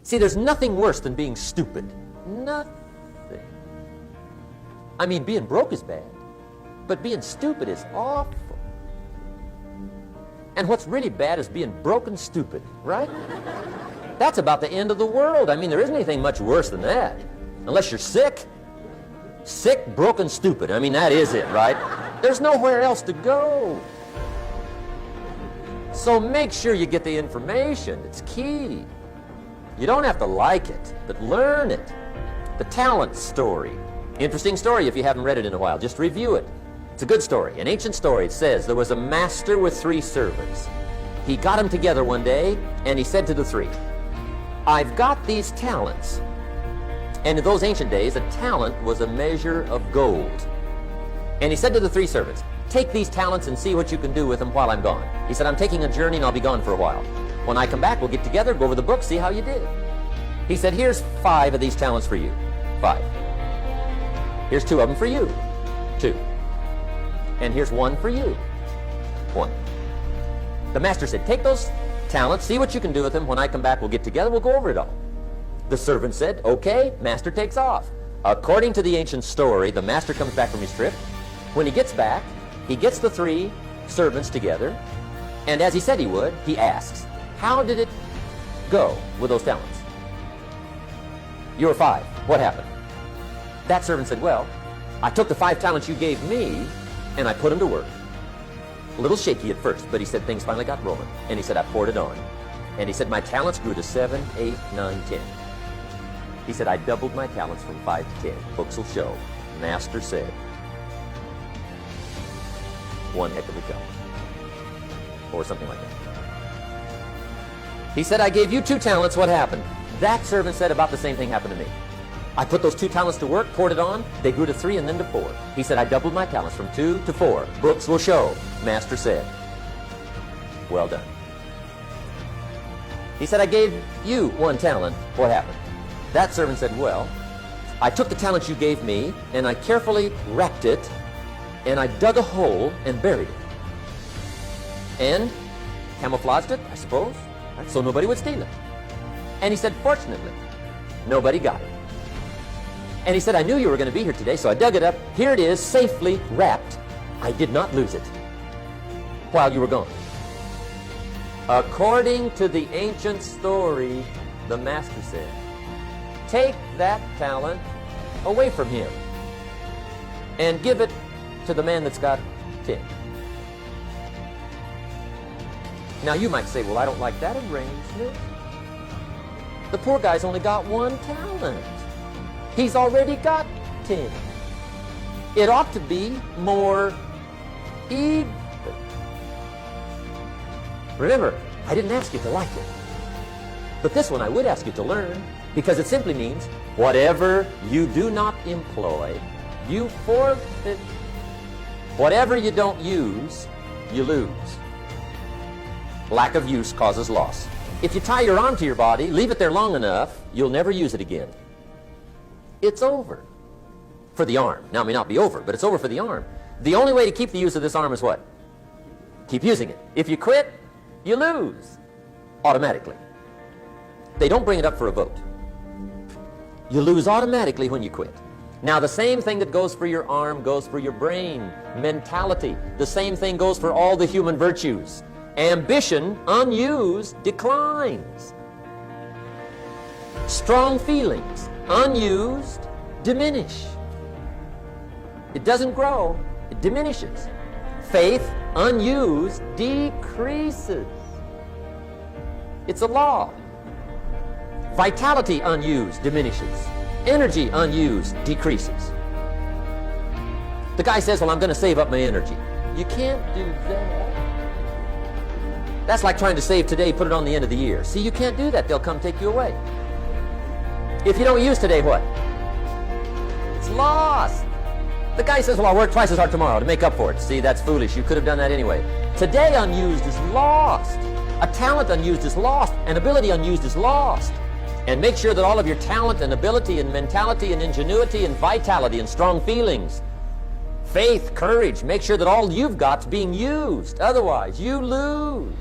See, there's nothing worse than being stupid. Nothing. I mean, being broke is bad, but being stupid is awful. And what's really bad is being broke and stupid, right? That's about the end of the world. I mean, there isn't anything much worse than that. Unless you're sick. Sick, broken, stupid. I mean, that is it, right? There's nowhere else to go. So make sure you get the information. It's key. You don't have to like it, but learn it. The talent story. Interesting story if you haven't read it in a while. Just review it. It's a good story. An ancient story. It says there was a master with 3 servants. He got them together one day, and he said to the 3, I've got these talents. And in those ancient days, a talent was a measure of gold. And he said to the 3 servants, take these talents and see what you can do with them while I'm gone. He said, I'm taking a journey and I'll be gone for a while. When I come back, we'll get together, go over the book, see how you did. He said, here's 5 of these talents for you. 5. Here's 2 of them for you. 2. And here's 1 for you. 1. The master said, take those talents, see what you can do with them. When I come back, we'll get together, we'll go over it all. The servant said, okay. Master takes off. According to the ancient story, the master comes back from his trip. When he gets back, he gets the 3 servants together, and as he said he would, he asks, how did it go with those talents? You were 5. What happened? That servant said, well, I took the 5 talents you gave me, and I put them to work. A little shaky at first, but he said things finally got rolling. And he said, I poured it on. And he said, my talents grew to 7, 8, 9, 10. He said, I doubled my talents from 5 to 10. Books will show. Master said, one heck of a job. Or something like that. He said, I gave you 2 talents. What happened? That servant said, about the same thing happened to me. I put those 2 talents to work, poured it on, they grew to 3 and then to 4. He said, I doubled my talents from 2 to 4. Books will show. Master said, well done. He said, I gave you 1 talent. What happened? That servant said, well, I took the talent you gave me, and I carefully wrapped it, and I dug a hole and buried it. And camouflaged it, I suppose, right, so nobody would steal it. And he said, fortunately, nobody got it. And he said, I knew you were going to be here today, so I dug it up. Here it is, safely wrapped. I did not lose it while you were gone. According to the ancient story, the master said, take that talent away from him and give it to the man that's got 10. Now you might say, well, I don't like that arrangement. The poor guy's only got 1 talent. He's already got 10. It ought to be more even. Remember, I didn't ask you to like it. But this one I would ask you to learn, because it simply means whatever you do not employ, you forfeit. Whatever you don't use, you lose. Lack of use causes loss. If you tie your arm to your body, leave it there long enough, you'll never use it again. It's over for the arm. Now, it may not be over, but it's over for the arm. The only way to keep the use of this arm is what? Keep using it. If you quit, you lose automatically. They don't bring it up for a vote. You lose automatically when you quit. Now, the same thing that goes for your arm goes for your brain, mentality. The same thing goes for all the human virtues. Ambition, unused, declines. Strong feelings, unused, diminish. It doesn't grow, it diminishes. Faith, unused, decreases. It's a law. Vitality, unused, diminishes. Energy, unused, decreases. The guy says, well, I'm going to save up my energy. You can't do that. That's like trying to save today, put it on the end of the year. See, you can't do that. They'll come take you away. If you don't use today, what? It's lost. The guy says, well, I'll work twice as hard tomorrow to make up for it. See, that's foolish. You could have done that anyway. Today unused is lost. A talent unused is lost. An ability unused is lost. And make sure that all of your talent and ability and mentality and ingenuity and vitality and strong feelings, faith, courage, make sure that all you've got's being used. Otherwise, you lose.